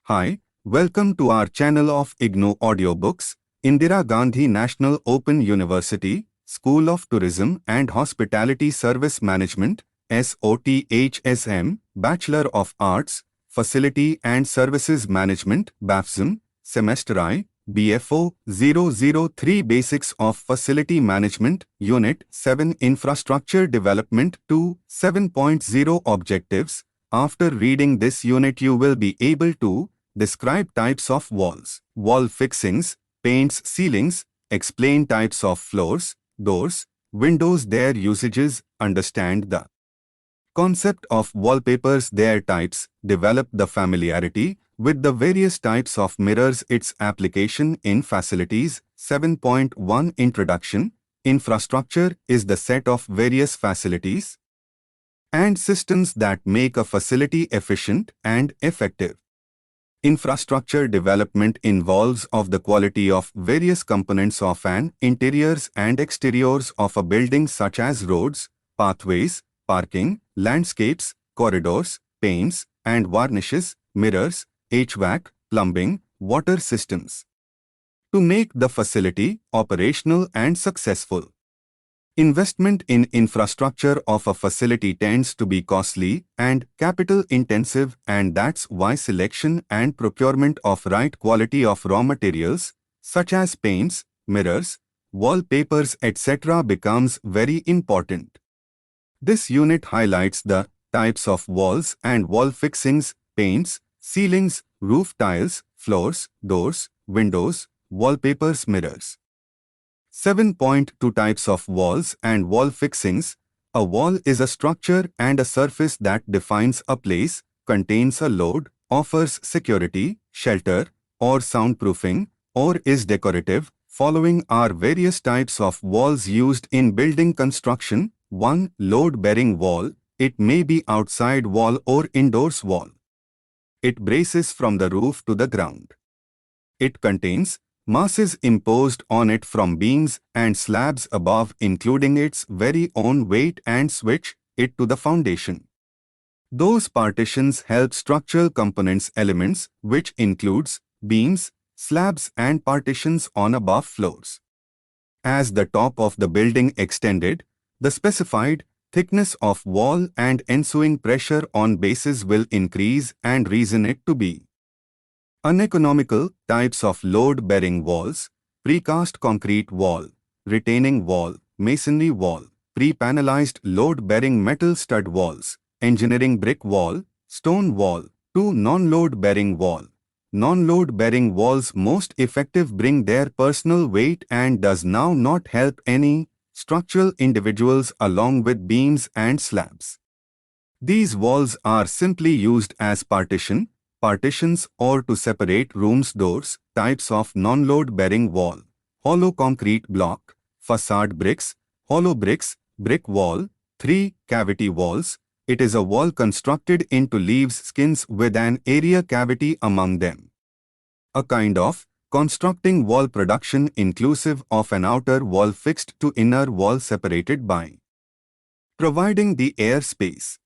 Hi, welcome to our channel of IGNOU audiobooks, Indira Gandhi National Open University, School of Tourism and Hospitality Service Management, SOTHSM, Bachelor of Arts, Facility and Services Management, BAFSM, Semester I, BFO 003 Basics of Facility Management, Unit-7 Infrastructure Development-2 7.0 Objectives. After reading this unit you will be able to describe types of walls, wall fixings, paints, ceilings, explain types of floors, doors, windows, their usages, understand the concept of wallpapers, their types, develop the familiarity with the various types of mirrors, its application in facilities. 7.1 Introduction. Infrastructure is the set of various facilities and systems that make a facility efficient and effective. Infrastructure development involves of the quality of various components of an interiors and exteriors of a building such as roads, pathways, parking, landscapes, corridors, paints and varnishes, mirrors, HVAC, plumbing, water systems. To make the facility operational and successful, investment in infrastructure of a facility tends to be costly and capital-intensive, and that's why selection and procurement of right quality of raw materials, such as paints, mirrors, wallpapers, etc. becomes very important. This unit highlights the types of walls and wall fixings, paints, ceilings, roof tiles, floors, doors, windows, wallpapers, mirrors. 7.2 Types of walls and wall fixings. A wall is a structure and a surface that defines a place, contains a load, offers security, shelter, or soundproofing, or is decorative. Following are various types of walls used in building construction. 1. Load-bearing wall. It may be outside wall or indoors wall. It braces from the roof to the ground. It contains masses imposed on it from beams and slabs above, including its very own weight, and switch it to the foundation. Those partitions help structural components elements, which includes beams, slabs and partitions on above floors. As the top of the building extended, the specified thickness of wall and ensuing pressure on bases will increase and reason it to be uneconomical. Types of load-bearing walls: precast concrete wall, retaining wall, masonry wall, pre-panelized load-bearing metal stud walls, engineering brick wall, stone wall. 2. Non-load-bearing wall. Non-load-bearing walls most effective bring their personal weight and does now not help any structural individuals along with beams and slabs. These walls are simply used as partitions or to separate rooms, doors. Types of non-load-bearing wall: hollow concrete block, facade bricks, hollow bricks, brick wall. 3. Cavity walls. It is a wall constructed into leaves skins with an area cavity among them. A kind of constructing wall production inclusive of an outer wall fixed to inner wall separated by providing the air space.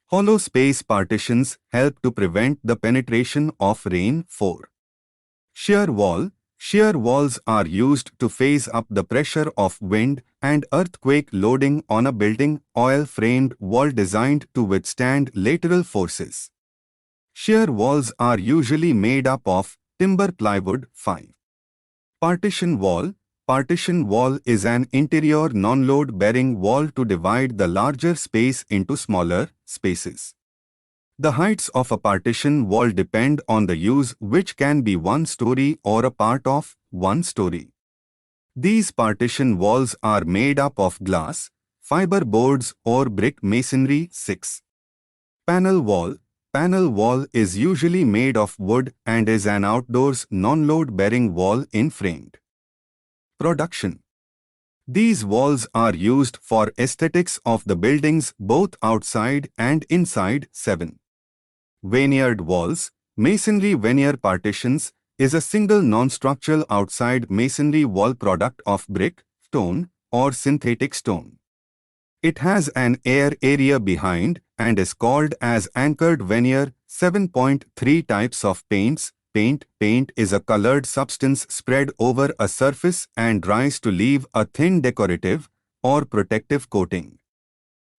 Hollow space partitions help to prevent the penetration of rain. 4. Shear wall. Shear walls are used to phase up the pressure of wind and earthquake loading on a building. Oil-framed wall designed to withstand lateral forces. Shear walls are usually made up of timber plywood. 5. Partition wall. Partition wall is an interior non-load-bearing wall to divide the larger space into smaller spaces. The heights of a partition wall depend on the use, which can be 1 story or a part of 1 story. These partition walls are made up of glass, fiber boards or brick masonry. 6. Panel wall. Panel wall is usually made of wood and is an outdoors non-load-bearing wall in framed production. These walls are used for aesthetics of the buildings both outside and inside. 7. Veneered walls. Masonry veneer partitions is a single non-structural outside masonry wall product of brick, stone, or synthetic stone. It has an air area behind and is called as anchored veneer. 7.3 Types of paints. Paint is a colored substance spread over a surface and dries to leave a thin decorative or protective coating.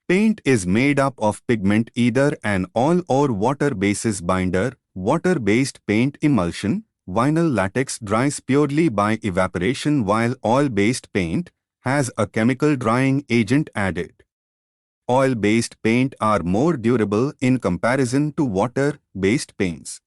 Paint is made up of pigment, either an oil or water-based binder. Water-based paint emulsion. Vinyl latex dries purely by evaporation, while oil-based paint has a chemical drying agent added. Oil-based paint are more durable in comparison to water-based paints.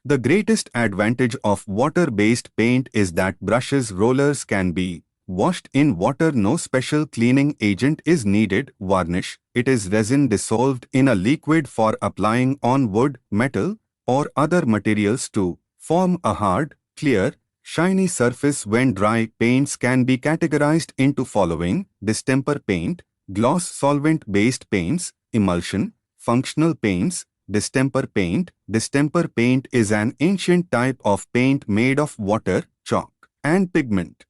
The greatest advantage of water-based paint is that brushes, rollers can be washed in water. No special cleaning agent is needed. Varnish. It is resin dissolved in a liquid for applying on wood, metal, or other materials to form a hard, clear, shiny surface when dry. Paints can be categorized into following: distemper paint, gloss solvent-based paints, emulsion, functional paints. Distemper paint. Distemper paint is an ancient type of paint made of water, chalk, and pigment.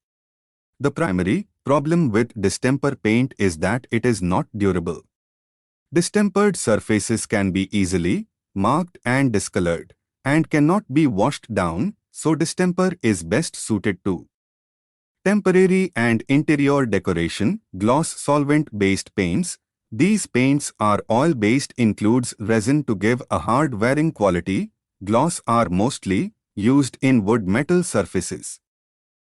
The primary problem with distemper paint is that it is not durable. Distempered surfaces can be easily marked and discolored and cannot be washed down, so distemper is best suited to temporary and interior decoration. Gloss solvent-based paints. These paints are oil-based, includes resin to give a hard wearing quality. Gloss are mostly used in wood metal surfaces.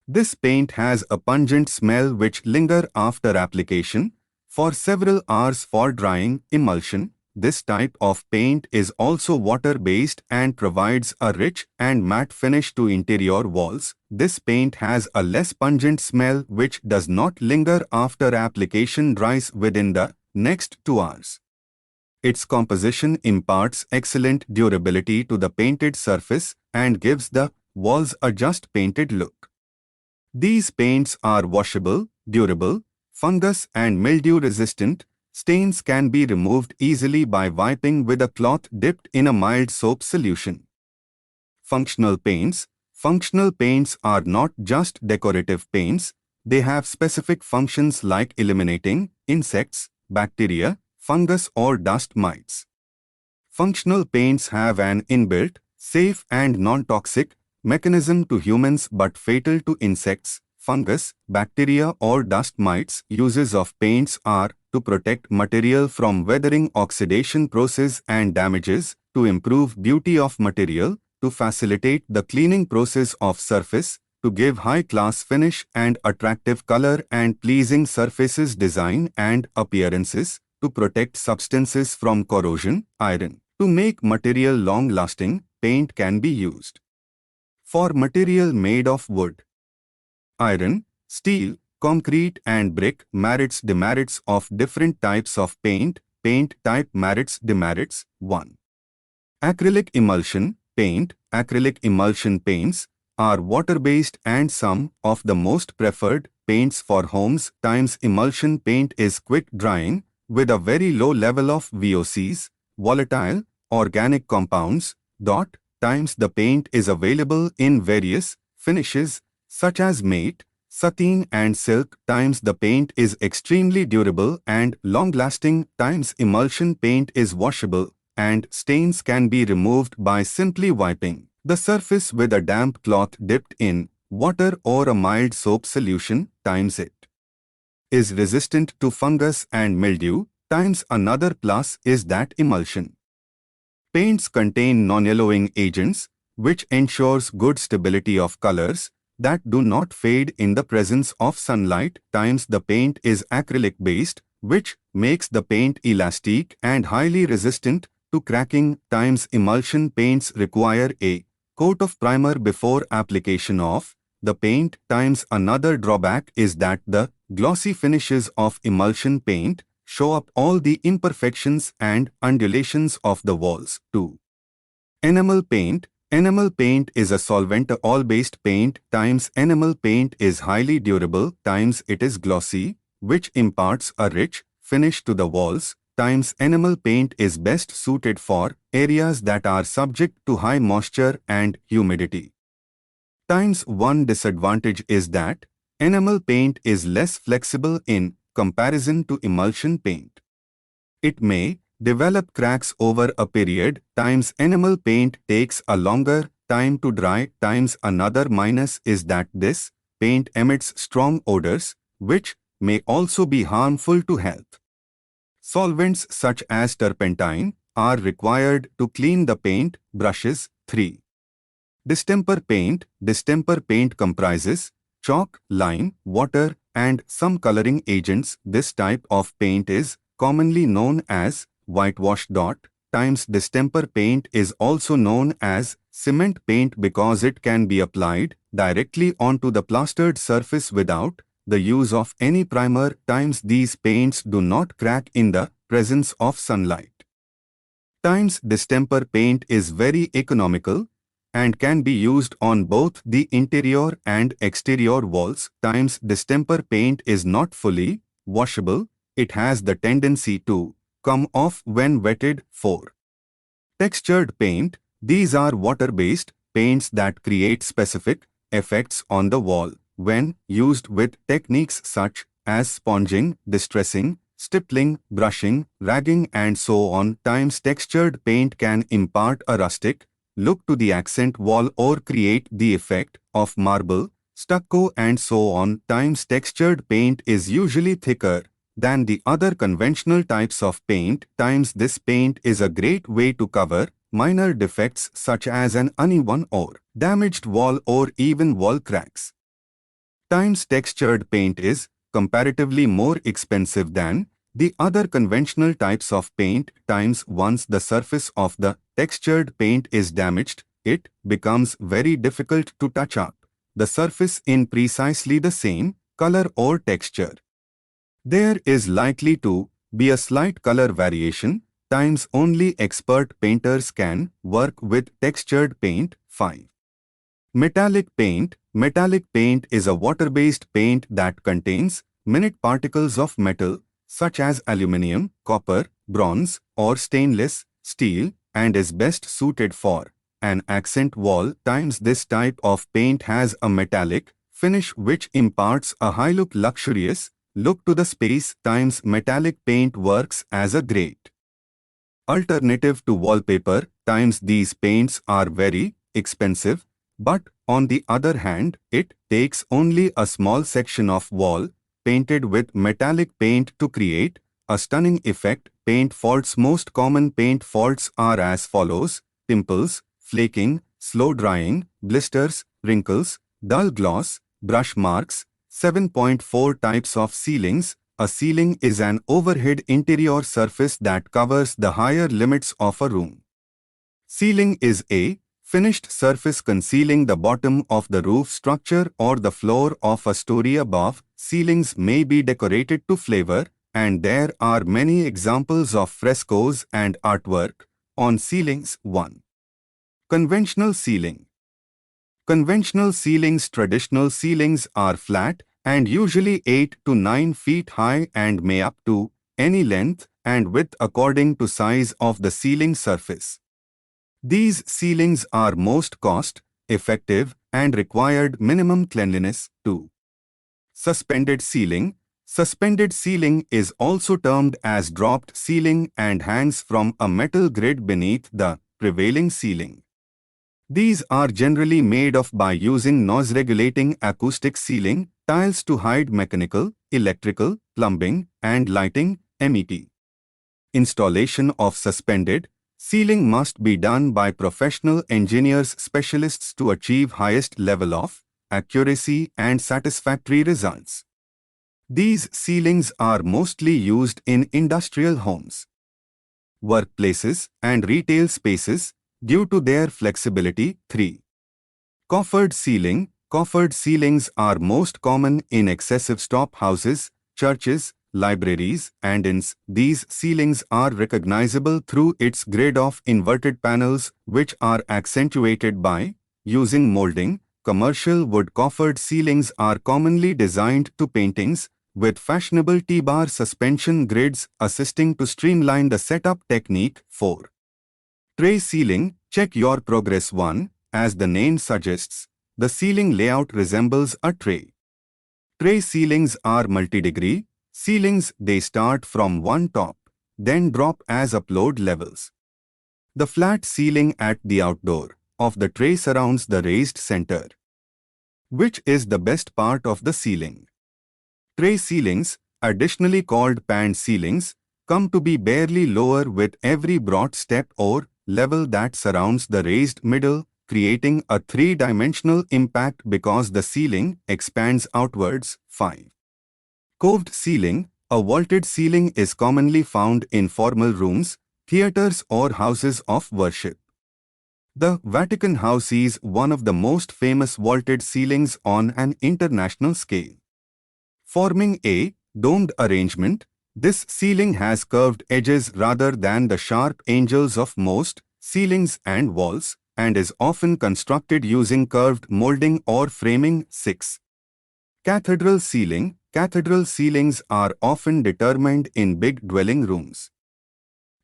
This paint has a pungent smell which linger after application for several hours for drying. Emulsion. This type of paint is also water-based and provides a rich and matte finish to interior walls. This paint has a less pungent smell which does not linger after application, dries within the next 2 hours. Its composition imparts excellent durability to the painted surface and gives the walls a just painted look. These paints are washable, durable, fungus and mildew resistant. Stains can be removed easily by wiping with a cloth dipped in a mild soap solution. Functional paints. Functional paints are not just decorative paints, they have specific functions like eliminating insects, bacteria, fungus or dust mites. Functional paints have an inbuilt, safe and non-toxic mechanism to humans but fatal to insects, fungus, bacteria or dust mites. Uses of paints are to protect material from weathering, oxidation process and damages, to improve beauty of material, to facilitate the cleaning process of surface, to give high-class finish and attractive color and pleasing surfaces design and appearances, to protect substances from corrosion. Iron. To make material long-lasting, paint can be used. For material made of wood, iron, steel, concrete and brick. Merits, demerits of different types of paint. Paint type. Merits, demerits. 1. Acrylic emulsion paint. Acrylic emulsion paints are water-based and some of the most preferred paints for homes. Times emulsion paint is quick drying with a very low level of VOCs, volatile organic compounds. Times the paint is available in various finishes such as matte, sateen and silk. Times the paint is extremely durable and long-lasting. Times emulsion paint is washable and stains can be removed by simply wiping the surface with a damp cloth dipped in water or a mild soap solution. Times it is resistant to fungus and mildew. Times another plus is that emulsion paints contain non-yellowing agents, which ensures good stability of colors that do not fade in the presence of sunlight. Times the paint is acrylic-based, which makes the paint elastic and highly resistant to cracking. Times emulsion paints require a coat of primer before application of the paint. Times another drawback is that the glossy finishes of emulsion paint show up all the imperfections and undulations of the walls. 2. Enamel paint. Enamel paint is a solvent oil-based paint. Times enamel paint is highly durable. Times it is glossy, which imparts a rich finish to the walls. Times enamel paint is best suited for areas that are subject to high moisture and humidity. Times one disadvantage is that enamel paint is less flexible in comparison to emulsion paint. It may develop cracks over a period times enamel paint takes a longer time to dry times another minus is that this paint emits strong odors, which may also be harmful to health. Solvents such as turpentine are required to clean the paint brushes. 3. Distemper paint. Distemper paint comprises chalk, lime, water, and some coloring agents. This type of paint is commonly known as whitewash. Times distemper paint is also known as cement paint because it can be applied directly onto the plastered surface without the use of any primer. Times these paints do not crack in the presence of sunlight. Times distemper paint is very economical and can be used on both the interior and exterior walls. Times distemper paint is not fully washable. It has the tendency to come off when wetted. 4. Textured paint. These are water-based paints that create specific effects on the wall when used with techniques such as sponging, distressing, stippling, brushing, ragging and so on. Times textured paint can impart a rustic look to the accent wall or create the effect of marble, stucco and so on. Times textured paint is usually thicker than the other conventional types of paint. Times this paint is a great way to cover minor defects such as an uneven or damaged wall or even wall cracks. Times textured paint is comparatively more expensive than the other conventional types of paint. Times once the surface of the textured paint is damaged, it becomes very difficult to touch up the surface in precisely the same color or texture. There is likely to be a slight color variation. Times only expert painters can work with textured paint. 5. Metallic paint. Metallic paint is a water-based paint that contains minute particles of metal such as aluminum, copper, bronze, or stainless steel and is best suited for an accent wall. Times this type of paint has a metallic finish which imparts a high luxurious look to the space. Times metallic paint works as a great alternative to wallpaper. Times these paints are very expensive, but on the other hand, it takes only a small section of wall painted with metallic paint to create a stunning effect. Paint faults. Most common paint faults are as follows: pimples, flaking, slow drying, blisters, wrinkles, dull gloss, brush marks. 7.4 Types of ceilings. A ceiling is an overhead interior surface that covers the higher limits of a room. Ceiling is a finished surface concealing the bottom of the roof structure or the floor of a story above. Ceilings may be decorated to flavor, and there are many examples of frescoes and artwork on ceilings. 1. Conventional ceiling. Conventional ceilings. Traditional ceilings are flat and usually 8 to 9 feet high and may up to any length and width according to size of the ceiling surface. These ceilings are most cost-effective and required minimum cleanliness. 2. Suspended ceiling. Suspended ceiling is also termed as dropped ceiling and hangs from a metal grid beneath the prevailing ceiling. These are generally made of by using noise-regulating acoustic ceiling tiles to hide mechanical, electrical, plumbing, and lighting. MET. Installation of suspended ceiling must be done by professional engineers specialists to achieve highest level of accuracy and satisfactory results. These ceilings are mostly used in industrial homes, workplaces, and retail spaces due to their flexibility. 3. Coffered ceiling. Coffered ceilings are most common in excessive stop houses, churches, libraries, and inns. These ceilings are recognizable through its grid of inverted panels which are accentuated by using molding. Commercial wood coffered ceilings are commonly designed to paintings with fashionable T-bar suspension grids assisting to streamline the setup technique. 4. Tray ceiling. Check your progress. 1. As the name suggests, the ceiling layout resembles a tray. Tray ceilings are multi-degree ceilings. They start from one top, then drop as upload levels. The flat ceiling at the outdoor of the tray surrounds the raised center, which is the best part of the ceiling. Tray ceilings, additionally called panned ceilings, come to be barely lower with every broad step or level that surrounds the raised middle, creating a three-dimensional impact because the ceiling expands outwards. 5. Coved ceiling. A vaulted ceiling is commonly found in formal rooms, theaters or houses of worship. The Vatican House is one of the most famous vaulted ceilings on an international scale. Forming a domed arrangement, this ceiling has curved edges rather than the sharp angles of most ceilings and walls, and is often constructed using curved molding or framing. 6. Cathedral ceiling. Cathedral ceilings are often determined in big dwelling rooms,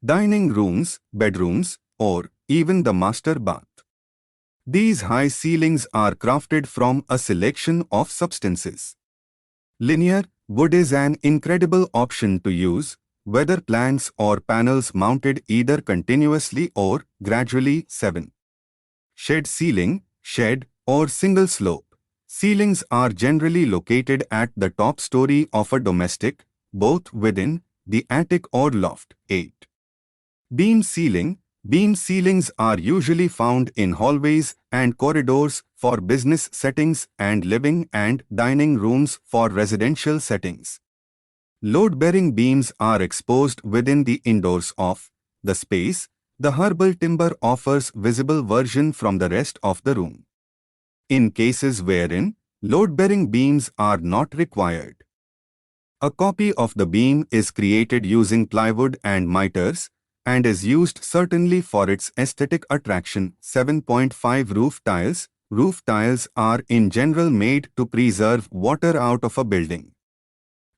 dining rooms, bedrooms, or even the master bath. These high ceilings are crafted from a selection of substances. Linear wood is an incredible option to use, whether planks or panels mounted either continuously or gradually. 7. Shed ceiling, shed, or single slope. Ceilings are generally located at the top story of a domestic, both within the attic or loft. 8. Beam ceiling. Beam ceilings are usually found in hallways and corridors for business settings and living and dining rooms for residential settings. Load-bearing beams are exposed within the indoors of the space. The herbal timber offers visible version from the rest of the room. In cases wherein load-bearing beams are not required, a copy of the beam is created using plywood and miters and is used certainly for its aesthetic attraction. 7.5 Roof tiles. Roof tiles are in general made to preserve water out of a building.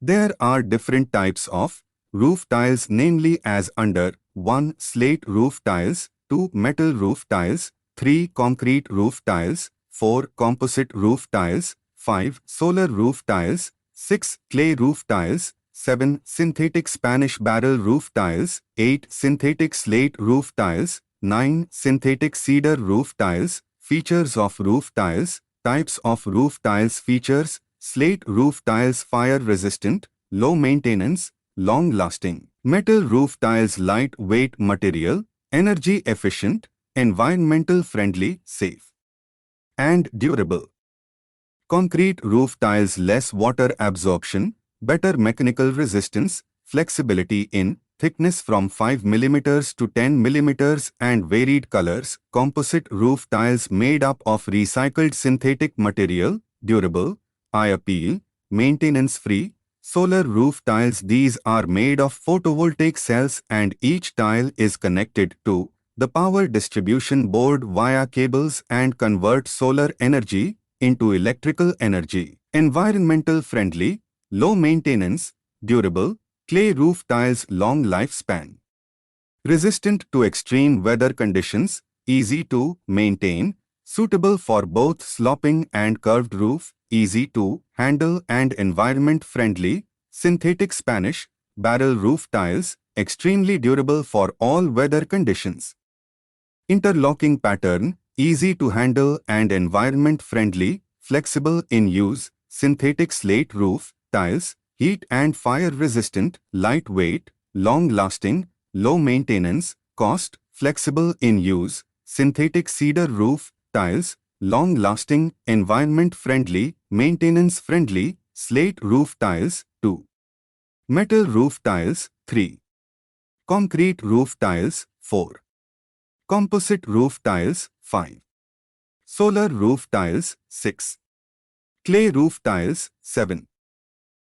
There are different types of roof tiles, namely as under: 1. Slate roof tiles, 2. Metal roof tiles, 3. Concrete roof tiles, 4. Composite roof tiles, 5. Solar roof tiles, 6. Clay roof tiles, 7. Synthetic Spanish barrel roof tiles, 8. Synthetic slate roof tiles, 9. Synthetic cedar roof tiles. Features of roof tiles. Types of roof tiles. Features: slate roof tiles fire resistant, low maintenance, long lasting. Metal roof tiles light-weight material, energy efficient, environmental friendly, safe, and durable. Concrete roof tiles less water absorption, better mechanical resistance, flexibility in thickness from 5 mm to 10 mm and varied colors. Composite roof tiles made up of recycled synthetic material, durable, eye appeal, maintenance free. Solar roof tiles. These are made of photovoltaic cells and each tile is connected to the power distribution board via cables and convert solar energy into electrical energy. Environmental friendly, low maintenance, durable. Clay roof tiles long lifespan. Resistant to extreme weather conditions, easy to maintain, suitable for both sloping and curved roof, easy to handle and environment friendly. Synthetic Spanish barrel roof tiles, extremely durable for all weather conditions. Interlocking pattern, easy to handle and environment friendly, flexible in use. Synthetic slate roof tiles, heat and fire resistant, lightweight, long lasting, low maintenance, cost, flexible in use. Synthetic cedar roof tiles, long lasting, environment friendly, maintenance friendly. Slate roof tiles. 2. Metal roof tiles. 3. Concrete roof tiles. 4. Composite roof tiles. 5. Solar roof tiles. 6. Clay roof tiles. 7.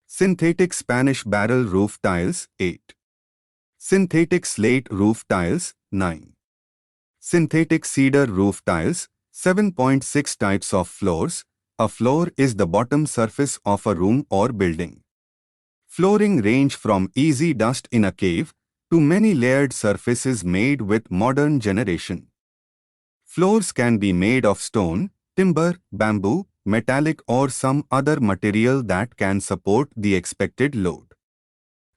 Synthetic Spanish barrel roof tiles. 8. Synthetic slate roof tiles. 9. Synthetic cedar roof tiles. 7.6 Types of floors. A floor is the bottom surface of a room or building. Flooring range from easy dust in a cave to many layered surfaces made with modern generation. Floors can be made of stone, timber, bamboo, metallic or some other material that can support the expected load.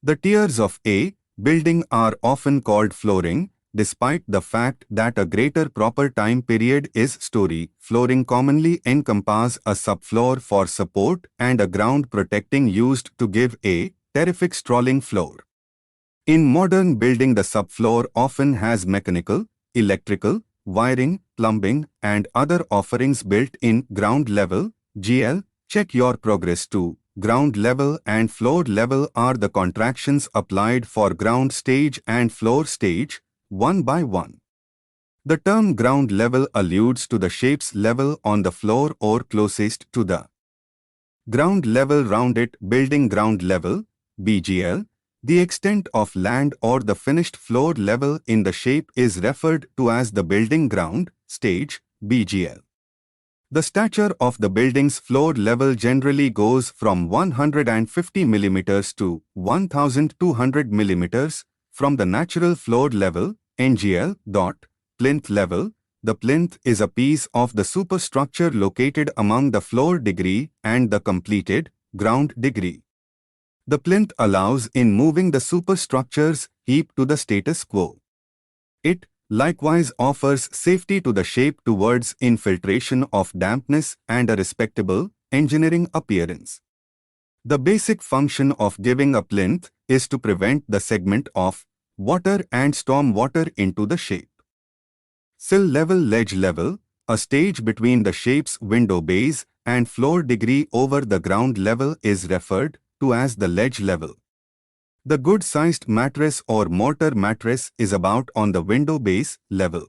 The tiers of A, building are often called flooring, despite the fact that a greater proper time period is story. Flooring commonly encompass a subfloor for support and a ground protecting used to give a terrific sprawling floor. In modern building, the subfloor often has mechanical, electrical, wiring, plumbing, and other offerings built in. Ground level, GL, check your progress to. Ground level and floor level are the contractions applied for ground stage and floor stage, one by one. The term ground level alludes to the shape's level on the floor or closest to the ground level round it. Building ground level, BGL, the extent of land or the finished floor level in the shape is referred to as the building ground stage, BGL. The stature of the building's floor level generally goes from 150 mm to 1200 mm from the natural floor level, NGL. Plinth level. The plinth is a piece of the superstructure located among the floor degree and the completed ground degree. The plinth allows in moving the superstructure's heap to the status quo. It likewise offers safety to the shape towards infiltration of dampness and a respectable engineering appearance. The basic function of giving a plinth is to prevent the segment of water and storm water into the shape. Sill level, ledge level, a stage between the shape's window base and floor degree over the ground level is referred to as the ledge level. The good-sized mattress or mortar mattress is about on the window base level.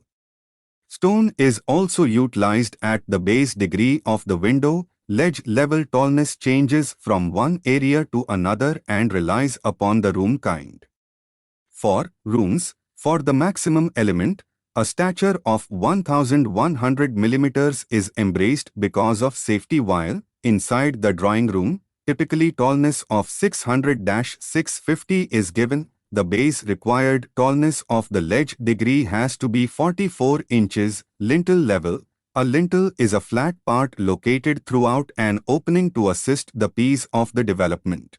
Stone is also utilized at the base degree of the window. Ledge level tallness changes from one area to another and relies upon the room kind. For rooms, for the maximum element, a stature of 1100 mm is embraced because of safety, while inside the drawing room, typically tallness of 600-650 is given. The base required tallness of the ledge degree has to be 44 inches. Lintel level. A lintel is a flat part located throughout an opening to assist the piece of the development.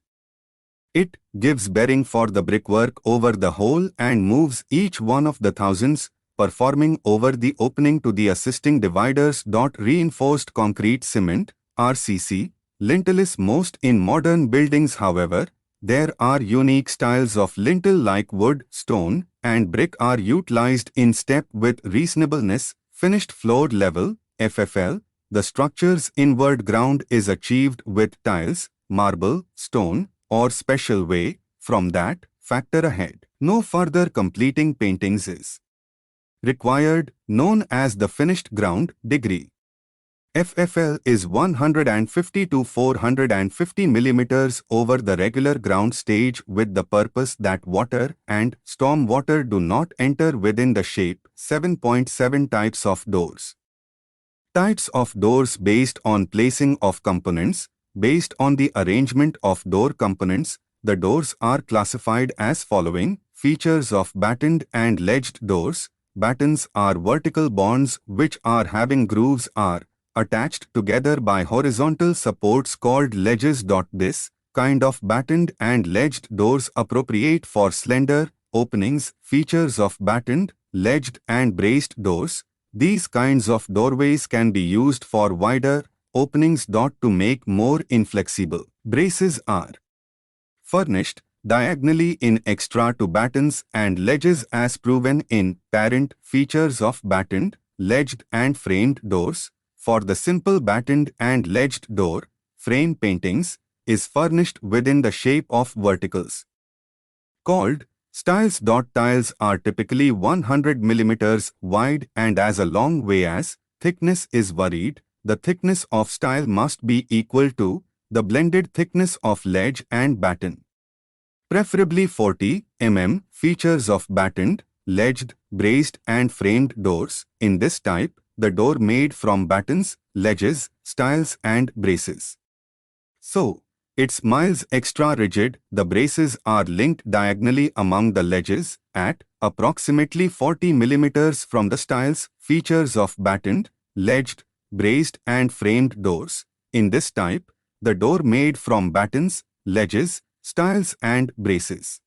It gives bearing for the brickwork over the whole and moves each one of the thousands performing over the opening to the assisting dividers. Reinforced concrete cement, RCC. Lintel is most in modern buildings. However, there are unique styles of lintel like wood, stone, and brick are utilized in step with reasonableness. Finished floor level, FFL. The structure's inward ground is achieved with tiles, marble, stone, or special way. From that factor ahead, no further completing paintings is required, known as the finished ground degree. FFL is 150 to 450 mm over the regular ground stage with the purpose that water and storm water do not enter within the shape. 7.7 Types of doors. Types of doors based on placing of components. Based on the arrangement of door components, the doors are classified as following. Features of battened and ledged doors. Battens are vertical bonds which are having grooves are attached together by horizontal supports called ledges. This kind of battened and ledged doors appropriate for slender openings. Features of battened, ledged and braced doors. These kinds of doorways can be used for wider openings. To make more inflexible. Braces are furnished diagonally in extra to battens and ledges as proven in parent. Features of battened, ledged and framed doors. For the simple battened and ledged door, frame paintings is furnished within the shape of verticals called stiles. Tiles are typically 100 mm wide and as a long way as thickness is varied, the thickness of stile must be equal to the blended thickness of ledge and batten. Preferably 40 mm. Features of battened, ledged, braced and framed doors. In this type, the door made from battens, ledges, stiles and braces. So, it's miles extra rigid. The braces are linked diagonally among the ledges at approximately 40 mm from the stiles. Features of battened, ledged, braced and framed doors. In this type, the door made from battens, ledges, stiles and braces.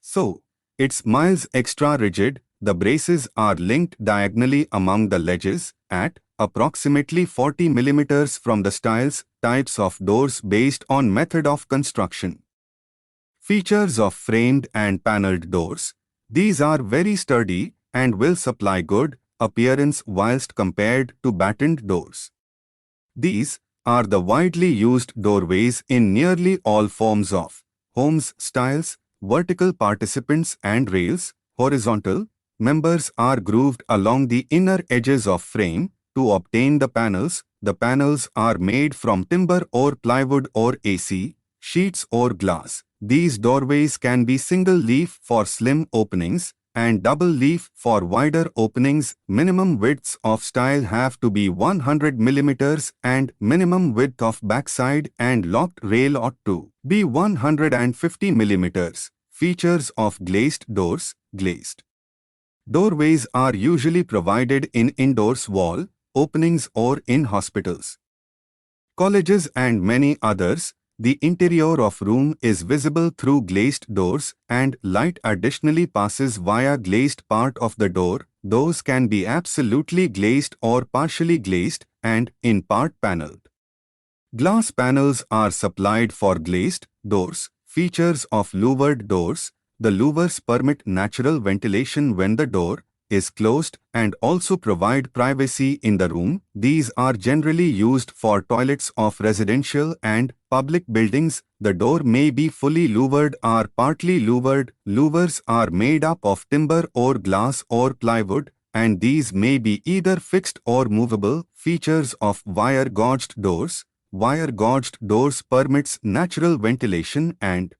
So, it's miles extra rigid. The braces are linked diagonally among the ledges at approximately 40 mm from the styles, types of doors based on method of construction. Features of framed and paneled doors. These are very sturdy and will supply good appearance whilst compared to battened doors. These are the widely used doorways in nearly all forms of homes styles. Vertical participants and rails, horizontal members are grooved along the inner edges of frame to obtain the panels. The panels are made from timber or plywood or AC, sheets or glass. These doorways can be single leaf for slim openings and double leaf for wider openings. Minimum widths of style have to be 100 mm and minimum width of backside and locked rail ought to be 150 mm. Features of glazed doors. Glazed doorways are usually provided in indoors wall openings or in hospitals, colleges and many others. The interior of room is visible through glazed doors and light additionally passes via glazed part of the door. Those can be absolutely glazed or partially glazed and in part paneled. Glass panels are supplied for glazed doors. Features of louvered doors. The louvers permit natural ventilation when the door is closed and also provide privacy in the room. These are generally used for toilets of residential and public buildings. The door may be fully louvered or partly louvered. Louvers are made up of timber or glass or plywood, and these may be either fixed or movable. Features of wire-gauged doors. Wire-gauged doors permits natural ventilation and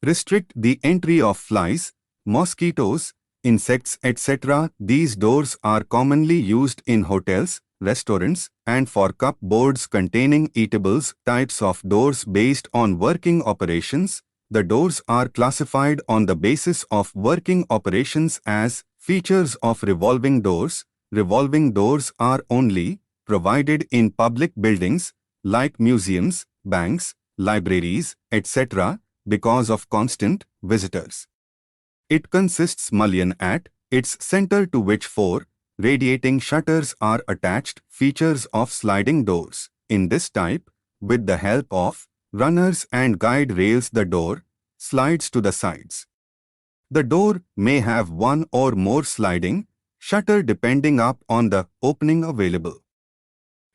restrict the entry of flies, mosquitoes, insects, etc. These doors are commonly used in hotels, restaurants, and for cupboards containing eatables. Types of doors based on working operations. The doors are classified on the basis of working operations as features of revolving doors. Revolving doors are only provided in public buildings like museums, banks, libraries, etc. because of constant visitors. It consists mullion at its center to which 4 radiating shutters are attached. Features of sliding doors. In this type, with the help of runners and guide rails, the door slides to the sides. The door may have one or more sliding shutter depending on the opening available.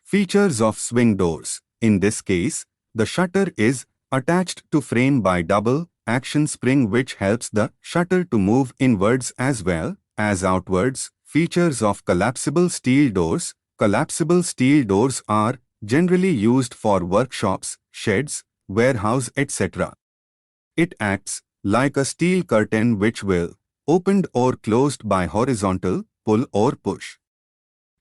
Features of swing doors. In this case, the shutter is attached to frame by double action spring which helps the shutter to move inwards as well as outwards. Features of collapsible steel doors. Collapsible steel doors are generally used for workshops, sheds, warehouse, etc. It acts like a steel curtain which will opened or closed by horizontal pull or push.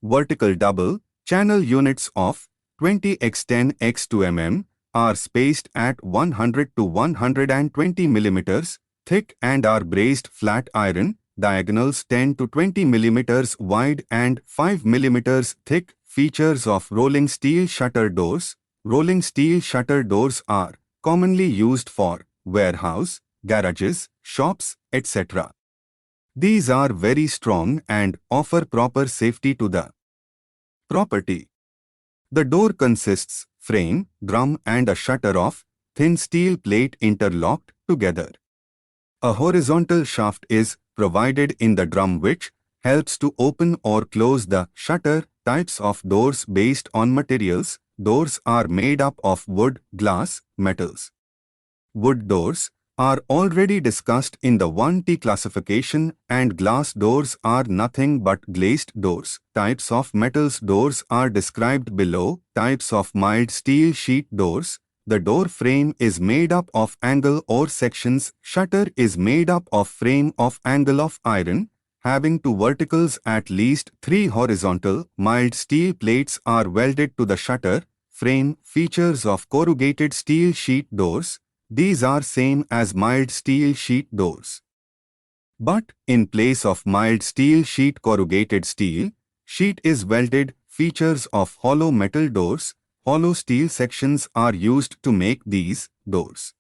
Vertical double channel units of 20x10 x 2 mm are spaced at 100 to 120 mm thick and are braced flat iron, diagonals 10 to 20 mm wide and 5 mm thick. Features of rolling steel shutter doors. Rolling steel shutter doors are commonly used for warehouse, garages, shops, etc. These are very strong and offer proper safety to the property. The door consists frame, drum and a shutter of thin steel plate interlocked together. A horizontal shaft is provided in the drum which helps to open or close the shutter. Types of doors based on materials. Doors are made up of wood, glass, metals. Wood doors are already discussed in the 1T classification and glass doors are nothing but glazed doors. Types of metals doors are described below. Types of mild steel sheet doors. The door frame is made up of angle or sections. Shutter is made up of frame of angle of iron, having 2 verticals at least 3 horizontal. Mild steel plates are welded to the shutter frame. Features of corrugated steel sheet doors. These are same as mild steel sheet doors, but in place of mild steel sheet, corrugated steel sheet is welded. Features of hollow metal doors. Hollow steel sections are used to make these doors.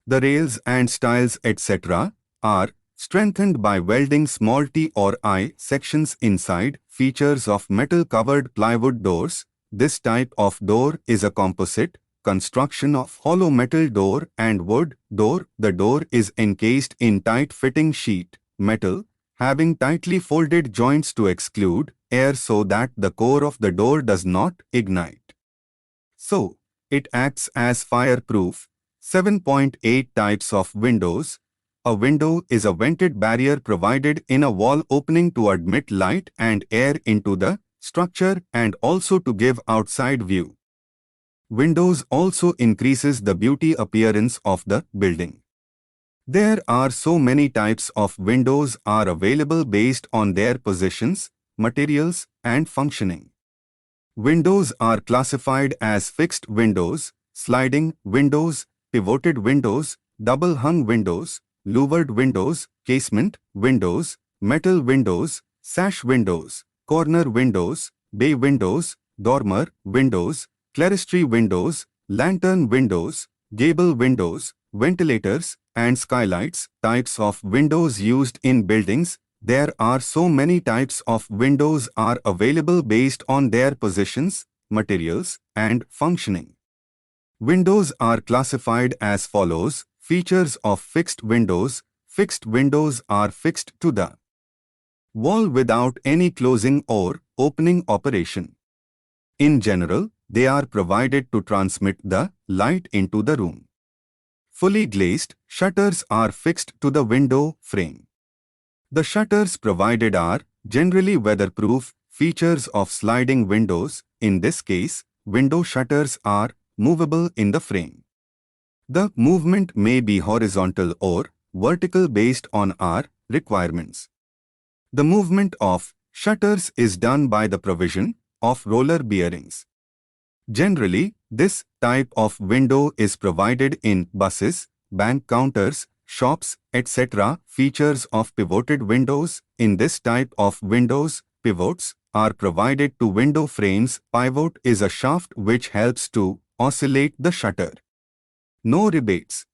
The rails and stiles, etc. are strengthened by welding small T or I sections inside. Features of metal-covered plywood doors. This type of door is a composite construction of hollow metal door and wood door. The door is encased in tight-fitting sheet metal, having tightly folded joints to exclude air so that the core of the door does not ignite. So, it acts as fireproof. 7.8 Types of windows. A window is a vented barrier provided in a wall opening to admit light and air into the structure and also to give outside view. Windows also increases the beauty appearance of the building. There are so many types of windows are available based on their positions, materials, and functioning. Windows are classified as fixed windows, sliding windows, pivoted windows, double-hung windows, louvered windows, casement windows, metal windows, sash windows, corner windows, bay windows, dormer windows, clerestory windows, lantern windows, gable windows, ventilators, and skylights. Types of windows used in buildings. There are so many types of windows are available based on their positions, materials, and functioning. Windows are classified as follows. Features of fixed windows. Fixed windows are fixed to the wall without any closing or opening operation. In general, they are provided to transmit the light into the room. Fully glazed shutters are fixed to the window frame. The shutters provided are generally weatherproof. Features of sliding windows. In this case, window shutters are movable in the frame. The movement may be horizontal or vertical based on our requirements. The movement of shutters is done by the provision of roller bearings. Generally, this type of window is provided in buses, bank counters, shops, etc. Features of pivoted windows. In this type of windows, pivots are provided to window frames. Pivot is a shaft which helps to oscillate the shutter. No rebates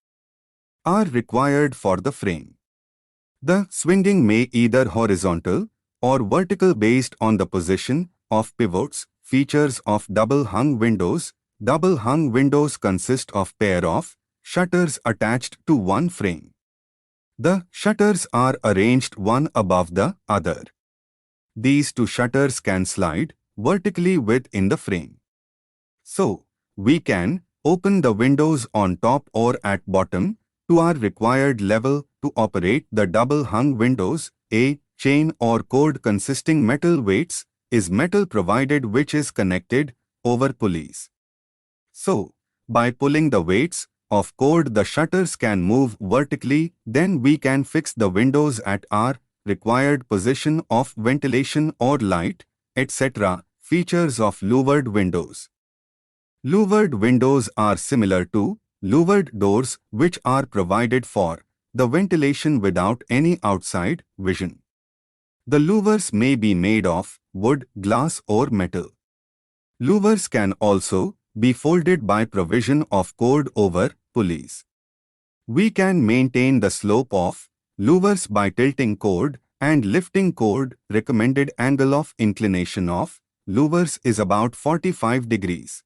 are required for the frame. The swinging may either horizontal or vertical based on the position of pivots. Features of double-hung windows. Double-hung windows consist of pair of shutters attached to one frame. The shutters are arranged one above the other. These two shutters can slide vertically within the frame. So, we can open the windows on top or at bottom to our required level to operate the double-hung windows. A chain or cord consisting metal weights is metal provided which is connected over pulleys. So, by pulling the weights of cord the shutters can move vertically, then we can fix the windows at our required position of ventilation or light, etc. Features of louvered windows. Louvered windows are similar to louvered doors which are provided for the ventilation without any outside vision. The louvers may be made of wood, glass or metal. Louvers can also be folded by provision of cord over pulleys. We can maintain the slope of louvers by tilting cord and lifting cord. Recommended angle of inclination of louvers is about 45 degrees.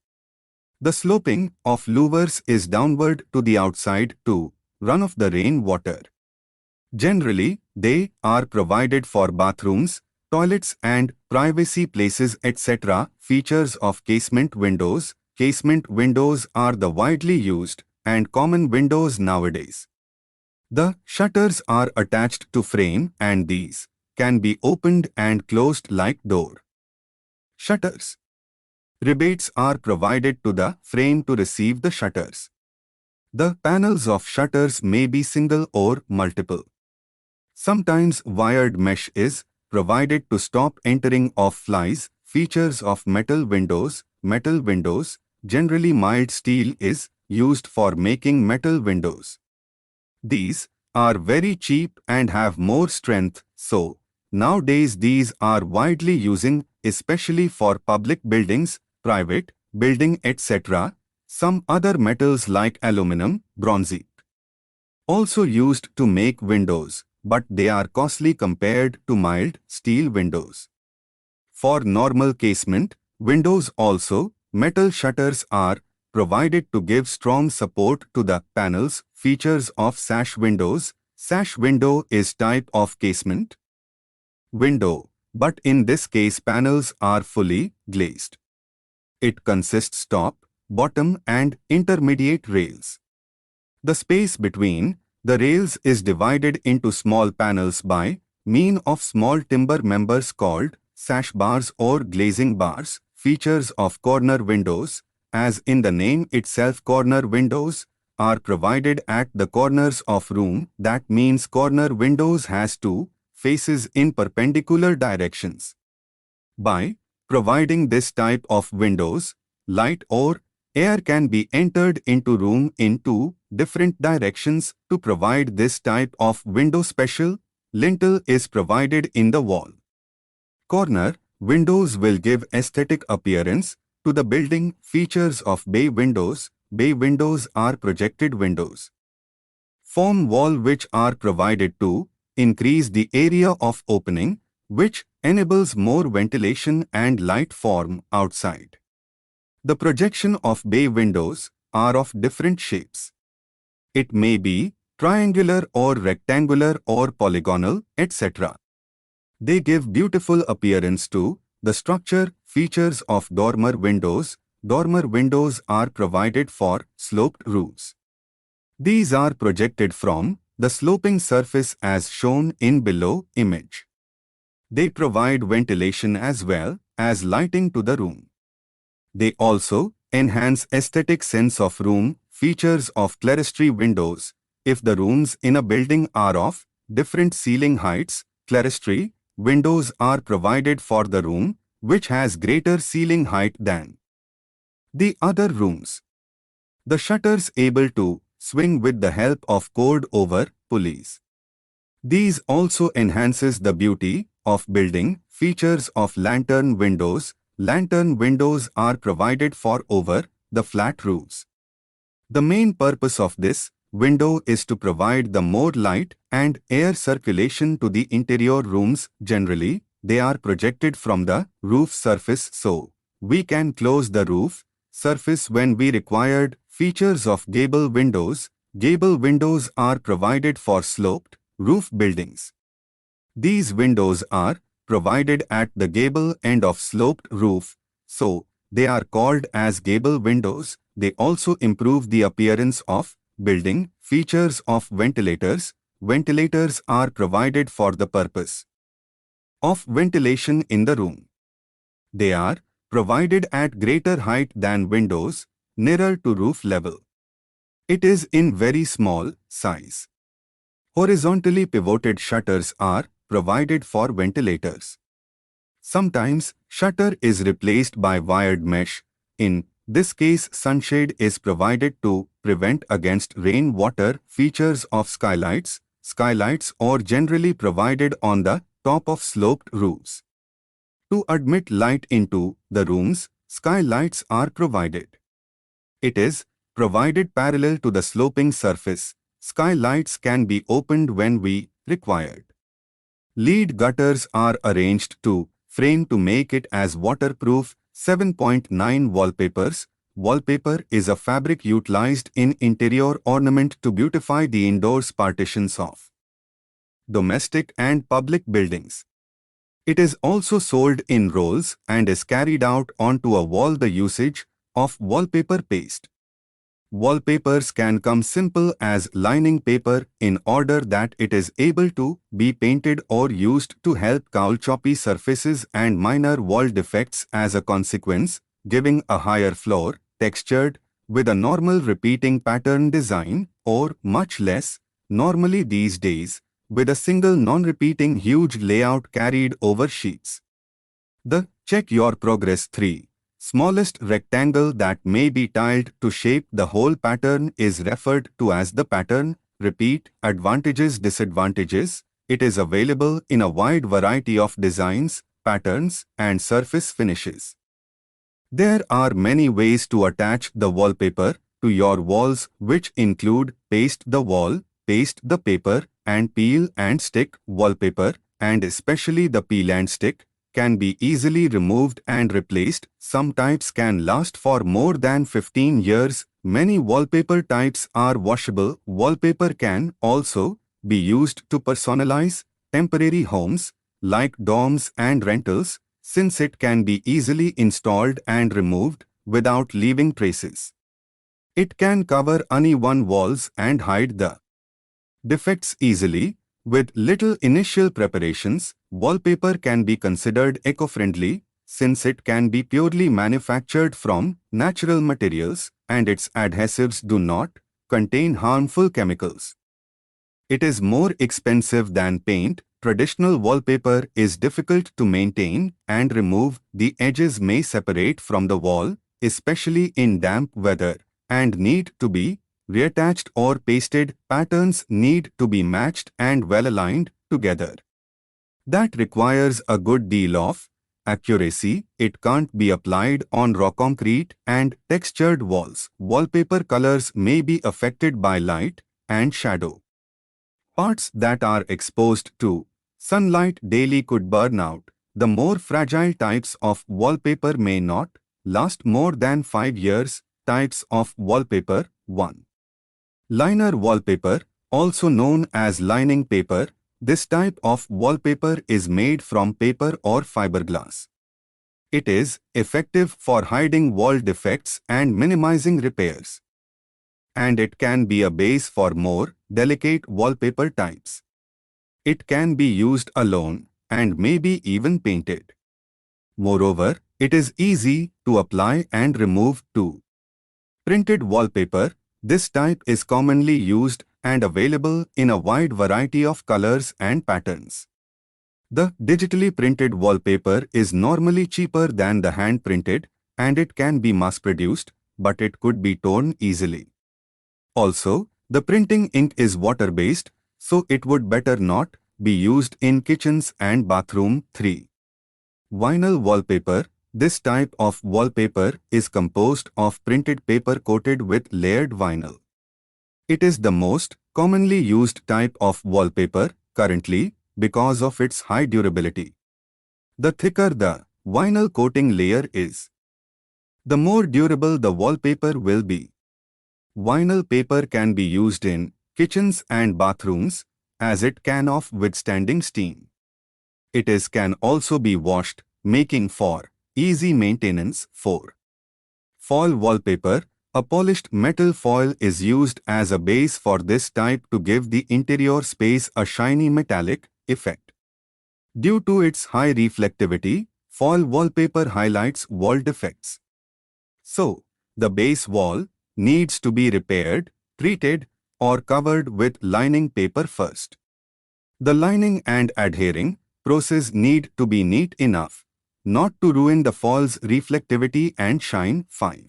The sloping of louvers is downward to the outside to run off the rain water. Generally, they are provided for bathrooms, toilets and privacy places, etc. Features of casement windows. Casement windows are the widely used and common windows nowadays. The shutters are attached to frame and these can be opened and closed like door shutters. Rebates are provided to the frame to receive the shutters. The panels of shutters may be single or multiple. Sometimes wired mesh is provided to stop entering of flies. Features of metal windows. Metal windows, generally mild steel is used for making metal windows. These are very cheap and have more strength, so nowadays these are widely using, especially for public buildings, private building, etc. Some other metals like aluminum, bronzite Also used to make windows, but they are costly compared to mild steel windows. For normal casement, windows also, metal shutters are provided to give strong support to the panels. Features of sash windows. Sash window is type of casement window, but in this case panels are fully glazed. It consists top, bottom and intermediate rails. The space between the rails is divided into small panels by means of small timber members called sash bars or glazing bars. Features of corner windows. As in the name itself, corner windows are provided at the corners of room. That means corner windows has two faces in perpendicular directions. By providing this type of windows, light or air can be entered into room in two different directions. To provide this type of window, special lintel is provided in the wall. Corner windows will give aesthetic appearance to the building. Features of bay windows. Bay windows are projected windows. Form wall which are provided to increase the area of opening, which enables more ventilation and light from outside. The projection of bay windows are of different shapes. It may be triangular or rectangular or polygonal, etc. They give beautiful appearance to the structure. Features of dormer windows. Dormer windows are provided for sloped roofs. These are projected from the sloping surface as shown in below image. They provide ventilation as well as lighting to the room. They also enhance aesthetic sense of room. Features of clerestory windows. If the rooms in a building are of different ceiling heights, clerestory windows are provided for the room which has greater ceiling height than the other rooms. The shutters able to swing with the help of cord over pulleys. These also enhances the beauty of building. Features of lantern windows. Lantern windows are provided for over the flat roofs. The main purpose of this window is to provide the more light and air circulation to the interior rooms. Generally, they are projected from the roof surface so we can close the roof surface when we required. Features of gable windows. Gable windows are provided for sloped roof buildings. These windows are provided at the gable end of sloped roof, so they are called as gable windows. They also improve the appearance of building. Features of ventilators. Ventilators are provided for the purpose of ventilation in the room. They are provided at greater height than windows, nearer to roof level. It is in very small size. Horizontally pivoted shutters are provided for ventilators. Sometimes shutter is replaced by wired mesh. In this case, sunshade is provided to prevent against rain-water. Features of skylights. Skylights are generally provided on the top of sloped roofs. To admit light into the rooms, skylights are provided. It is provided parallel to the sloping surface. Skylights can be opened when we required. Lead gutters are arranged to frame to make it as waterproof. 7.9 Wallpapers. Wallpaper is a fabric utilized in interior ornament to beautify the indoors partitions of domestic and public buildings. It is also sold in rolls and is carried out onto a wall. The usage of wallpaper paste. Wallpapers can come simple as lining paper in order that it is able to be painted or used to help cowl choppy surfaces and minor wall defects as a consequence, giving a higher floor, textured, with a normal repeating pattern design, or much less, normally these days, with a single non-repeating huge layout carried over sheets. The Check Your Progress 3. Smallest rectangle that may be tiled to shape the whole pattern is referred to as the pattern. Repeat. Advantages, disadvantages. It is available in a wide variety of designs, patterns, and surface finishes. There are many ways to attach the wallpaper to your walls, which include paste the wall, paste the paper and peel and stick wallpaper, and especially the peel and stick, can be easily removed and replaced. Some types can last for more than 15 years. Many wallpaper types are washable. Wallpaper can also be used to personalize temporary homes like dorms and rentals, since it can be easily installed and removed without leaving traces. It can cover uneven walls and hide the defects easily. With little initial preparations, wallpaper can be considered eco-friendly since it can be purely manufactured from natural materials and its adhesives do not contain harmful chemicals. It is more expensive than paint. Traditional wallpaper is difficult to maintain and remove. The edges may separate from the wall, especially in damp weather, and need to be reattached or pasted. Patterns need to be matched and well aligned together. That requires a good deal of accuracy. It can't be applied on raw concrete and textured walls. Wallpaper colors may be affected by light and shadow. Parts that are exposed to sunlight daily could burn out. The more fragile types of wallpaper may not last more than 5 years. Types of wallpaper. 1. Liner wallpaper, also known as lining paper. This type of wallpaper is made from paper or fiberglass. It is effective for hiding wall defects and minimizing repairs. And it can be a base for more delicate wallpaper types. It can be used alone and may be even painted. Moreover, it is easy to apply and remove too. Printed wallpaper. This type is commonly used and available in a wide variety of colors and patterns. The digitally printed wallpaper is normally cheaper than the hand-printed and it can be mass-produced, but it could be torn easily. Also, the printing ink is water-based, so it would better not be used in kitchens and bathroom. 3. Vinyl wallpaper. This type of wallpaper is composed of printed paper coated with layered vinyl. It is the most commonly used type of wallpaper currently because of its high durability. The thicker the vinyl coating layer is, the more durable the wallpaper will be. Vinyl paper can be used in kitchens and bathrooms as it can withstanding steam. Can also be washed, making for easy maintenance. 4. Foil wallpaper. A polished metal foil is used as a base for this type to give the interior space a shiny metallic effect. Due to its high reflectivity, foil wallpaper highlights wall defects. So, the base wall needs to be repaired, treated, or covered with lining paper first. The lining and adhering process need to be neat enough not to ruin the foil's reflectivity and shine. 5.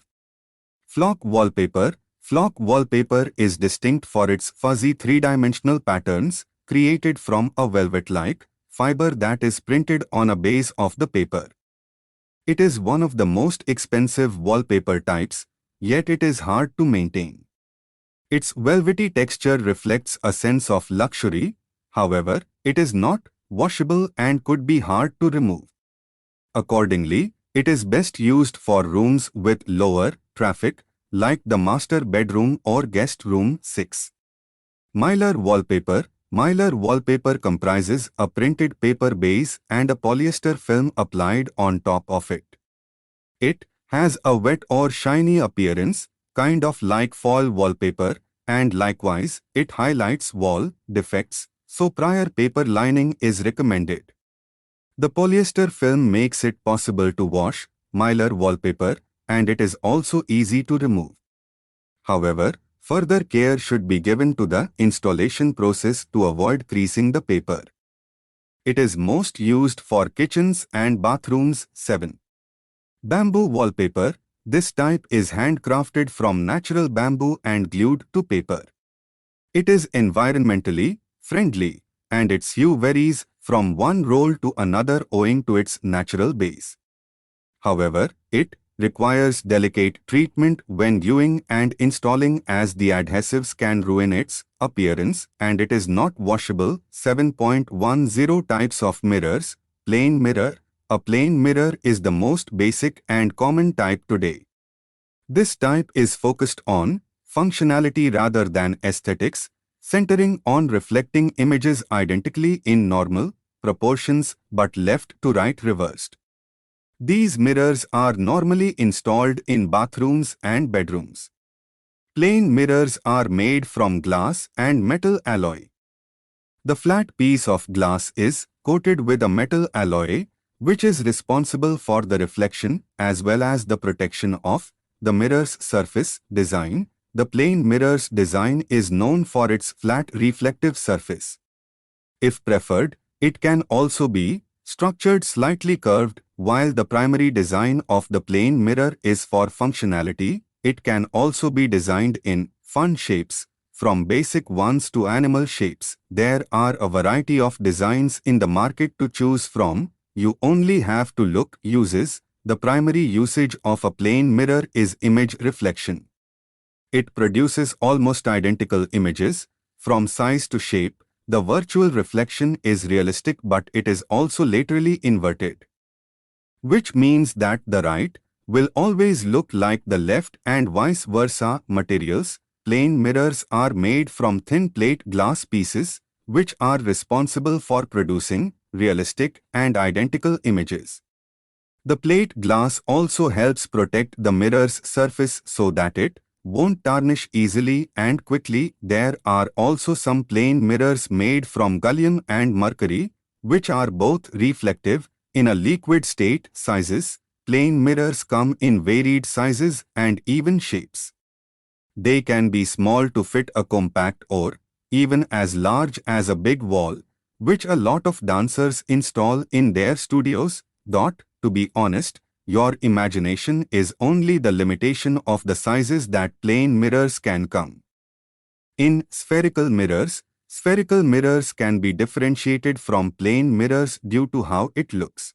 Flock wallpaper. Flock wallpaper is distinct for its fuzzy three-dimensional patterns created from a velvet-like fiber that is printed on a base of the paper. It is one of the most expensive wallpaper types, yet it is hard to maintain. Its velvety texture reflects a sense of luxury. However, it is not washable and could be hard to remove. Accordingly, it is best used for rooms with lower traffic, like the master bedroom or guest room. 6. Mylar wallpaper. Mylar wallpaper comprises a printed paper base and a polyester film applied on top of it. It has a wet or shiny appearance, kind of like foil wallpaper, and likewise, it highlights wall defects, so prior paper lining is recommended. The polyester film makes it possible to wash mylar wallpaper, and it is also easy to remove. However, further care should be given to the installation process to avoid creasing the paper. It is most used for kitchens and bathrooms. 7. Bamboo wallpaper. This type is handcrafted from natural bamboo and glued to paper. It is environmentally friendly, and its hue varies from one roll to another owing to its natural base. However, it requires delicate treatment when viewing and installing as the adhesives can ruin its appearance and it is not washable. 7.10 Types of mirrors. Plane mirror. A plane mirror is the most basic and common type today. This type is focused on functionality rather than aesthetics, centering on reflecting images identically in normal proportions but left to right reversed. These mirrors are normally installed in bathrooms and bedrooms. Plain mirrors are made from glass and metal alloy. The flat piece of glass is coated with a metal alloy, which is responsible for the reflection as well as the protection of the mirror's surface design. The plain mirror's design is known for its flat reflective surface. If preferred, it can also be structured slightly curved. While the primary design of the plain mirror is for functionality, it can also be designed in fun shapes, from basic ones to animal shapes. There are a variety of designs in the market to choose from. You only have to look. Uses. The primary usage of a plain mirror is image reflection. It produces almost identical images, from size to shape. The virtual reflection is realistic but it is also laterally inverted, which means that the right will always look like the left and vice versa. Materials. Plain mirrors are made from thin plate glass pieces, which are responsible for producing realistic and identical images. The plate glass also helps protect the mirror's surface so that it won't tarnish easily and quickly. There are also some plain mirrors made from gallium and mercury, which are both reflective in a liquid state. Sizes. Plain mirrors come in varied sizes and even shapes. They can be small to fit a compact or even as large as a big wall, which a lot of dancers install in their studios. To be honest, your imagination is only the limitation of the sizes that plain mirrors can come in. Spherical mirrors. Spherical mirrors can be differentiated from plain mirrors due to how it looks.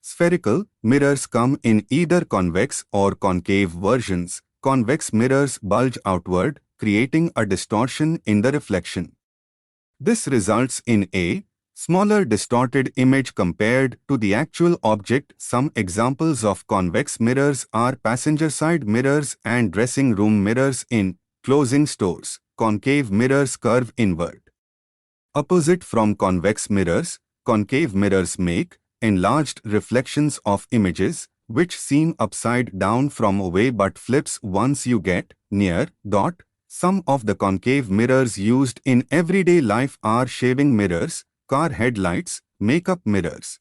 Spherical mirrors come in either convex or concave versions. Convex mirrors bulge outward, creating a distortion in the reflection. This results in a smaller distorted image compared to the actual object. Some examples of convex mirrors are passenger side mirrors and dressing room mirrors in clothing stores. Concave mirrors curve inward. Opposite from convex mirrors, concave mirrors make enlarged reflections of images, which seem upside down from away but flips once you get near. Some of the concave mirrors used in everyday life are shaving mirrors, car headlights, makeup mirrors,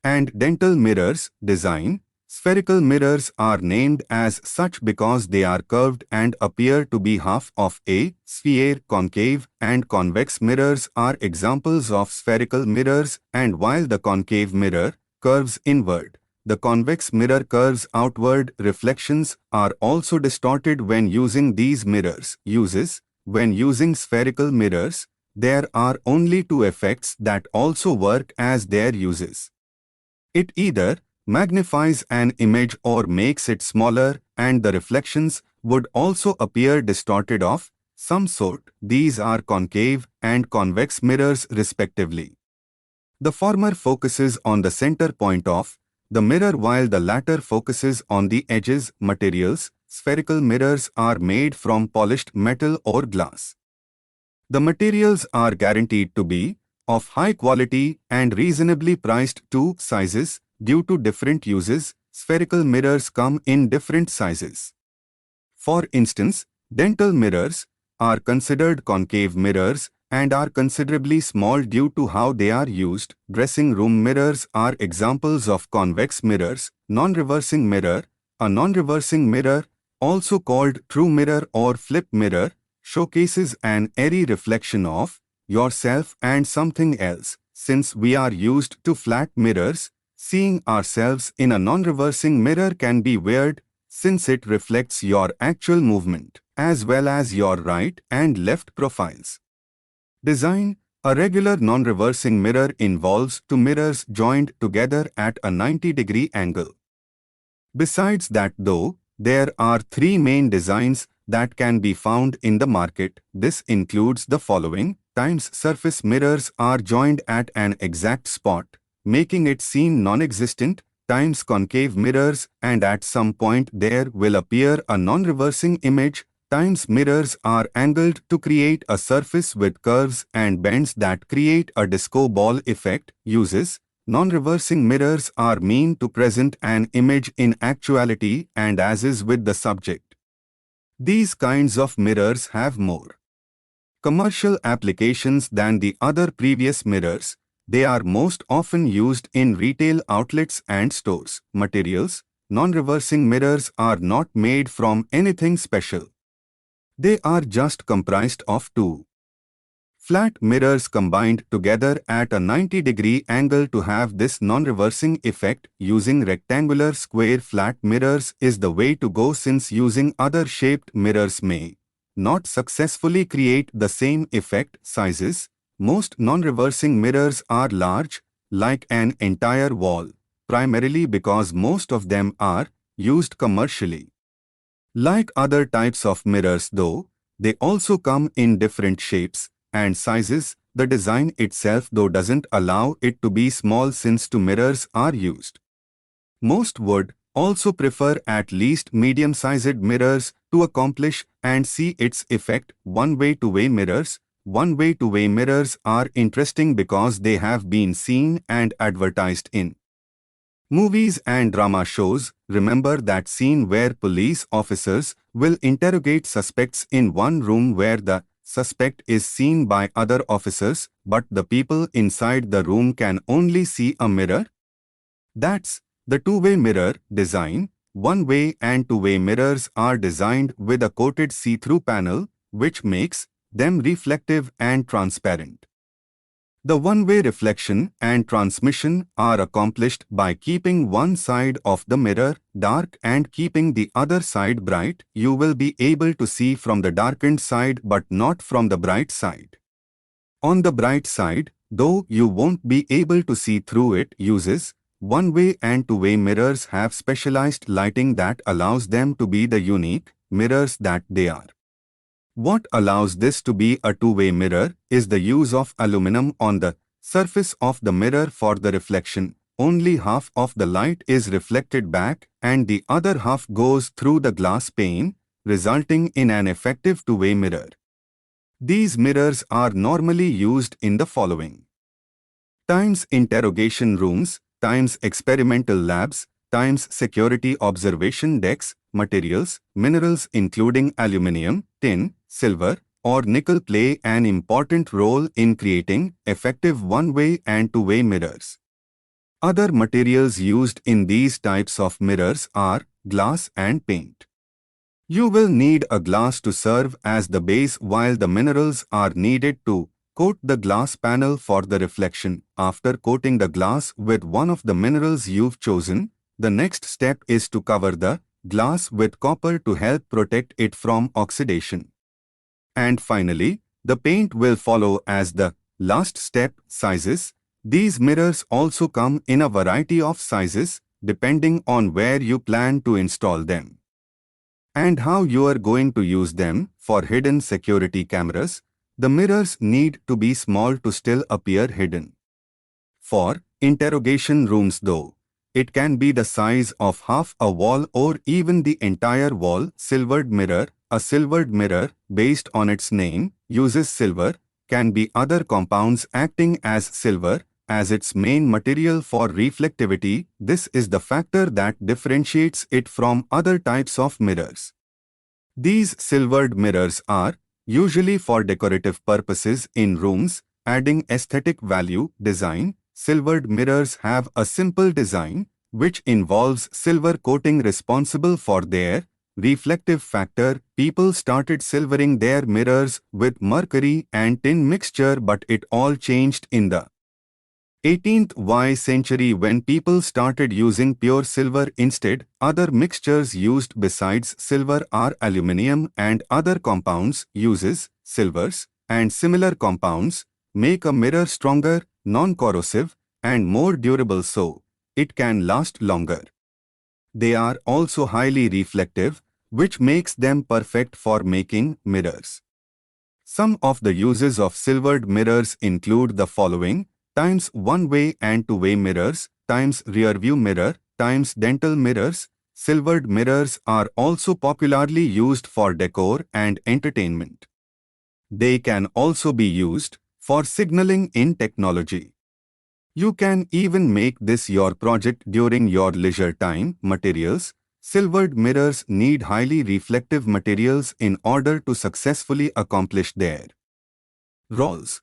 and dental mirrors. Design. Spherical mirrors are named as such because they are curved and appear to be half of a sphere. Concave and convex mirrors are examples of spherical mirrors, and while the concave mirror curves inward, the convex mirror curves outward. Reflections are also distorted when using these mirrors. Uses. When using spherical mirrors, there are only two effects that also work as their uses. It either magnifies an image or makes it smaller, and the reflections would also appear distorted of some sort. These are concave and convex mirrors respectively. The former focuses on the center point of the mirror while the latter focuses on the edges. Materials. Spherical mirrors are made from polished metal or glass. The materials are guaranteed to be of high quality and reasonably priced. Sizes. Due to different uses, spherical mirrors come in different sizes. For instance, dental mirrors are considered concave mirrors and are considerably small due to how they are used. Dressing room mirrors are examples of convex mirrors. Non-reversing mirror. A non-reversing mirror, also called true mirror or flip mirror, showcases an airy reflection of yourself and something else. Since we are used to flat mirrors, seeing ourselves in a non-reversing mirror can be weird, since it reflects your actual movement, as well as your right and left profiles. Design. A regular non-reversing mirror involves two mirrors joined together at a 90-degree angle. Besides that though, there are three main designs that can be found in the market. This includes the following. Times surface mirrors are joined at an exact spot, making it seem non-existent. Times concave mirrors, and at some point there will appear a non-reversing image. Times mirrors are angled to create a surface with curves and bends that create a disco ball effect. Uses. Non-reversing mirrors are meant to present an image in actuality and as is with the subject. These kinds of mirrors have more commercial applications than the other previous mirrors. They are most often used in retail outlets and stores. Materials. Non-reversing mirrors are not made from anything special. They are just comprised of two flat mirrors combined together at a 90-degree angle to have this non-reversing effect. Using rectangular square flat mirrors is the way to go, since using other shaped mirrors may not successfully create the same effect. Sizes. Most non-reversing mirrors are large, like an entire wall, primarily because most of them are used commercially. Like other types of mirrors though, they also come in different shapes and sizes. The design itself though doesn't allow it to be small, since two mirrors are used. Most would also prefer at least medium-sized mirrors to accomplish and see its effect. One-way two-way mirrors. One-way two-way mirrors are interesting because they have been seen and advertised in movies and drama shows. Remember that scene where police officers will interrogate suspects in one room where the suspect is seen by other officers, but the people inside the room can only see a mirror? That's the two-way mirror design. One-way and two-way mirrors are designed with a coated see-through panel, which makes them reflective and transparent. The one-way reflection and transmission are accomplished by keeping one side of the mirror dark and keeping the other side bright. You will be able to see from the darkened side but not from the bright side. On the bright side, though, you won't be able to see through it. Uses. One-way and two-way mirrors have specialized lighting that allows them to be the unique mirrors that they are. What allows this to be a two-way mirror is the use of aluminum on the surface of the mirror for the reflection. Only half of the light is reflected back and the other half goes through the glass pane, resulting in an effective two-way mirror. These mirrors are normally used in the following: times interrogation rooms, times experimental labs, times security observation decks. Materials. Minerals including aluminum, tin, silver, or nickel play an important role in creating effective one-way and two-way mirrors. Other materials used in these types of mirrors are glass and paint. You will need a glass to serve as the base, while the minerals are needed to coat the glass panel for the reflection. After coating the glass with one of the minerals you've chosen, the next step is to cover the glass with copper to help protect it from oxidation. And finally, the paint will follow as the last step. Sizes. These mirrors also come in a variety of sizes, depending on where you plan to install them and how you are going to use them. For hidden security cameras, the mirrors need to be small to still appear hidden. For interrogation rooms though, it can be the size of half a wall or even the entire wall. Silvered mirror. A silvered mirror, based on its name, uses silver, can be other compounds acting as silver as its main material for reflectivity. This is the factor that differentiates it from other types of mirrors. These silvered mirrors are usually for decorative purposes in rooms, adding aesthetic value. Design. Silvered mirrors have a simple design, which involves silver coating responsible for their reflective factor. People started silvering their mirrors with mercury and tin mixture, but it all changed in the 18th century when people started using pure silver instead. Other mixtures used besides silver are aluminum and other compounds. Uses. Silvers and similar compounds make a mirror stronger, non-corrosive, and more durable, so it can last longer. They are also highly reflective, which makes them perfect for making mirrors. Some of the uses of silvered mirrors include the following: times one-way and two-way mirrors, times rear-view mirror, times dental mirrors. Silvered mirrors are also popularly used for decor and entertainment. They can also be used for signaling in technology. You can even make this your project during your leisure time. Materials. Silvered mirrors need highly reflective materials in order to successfully accomplish their roles.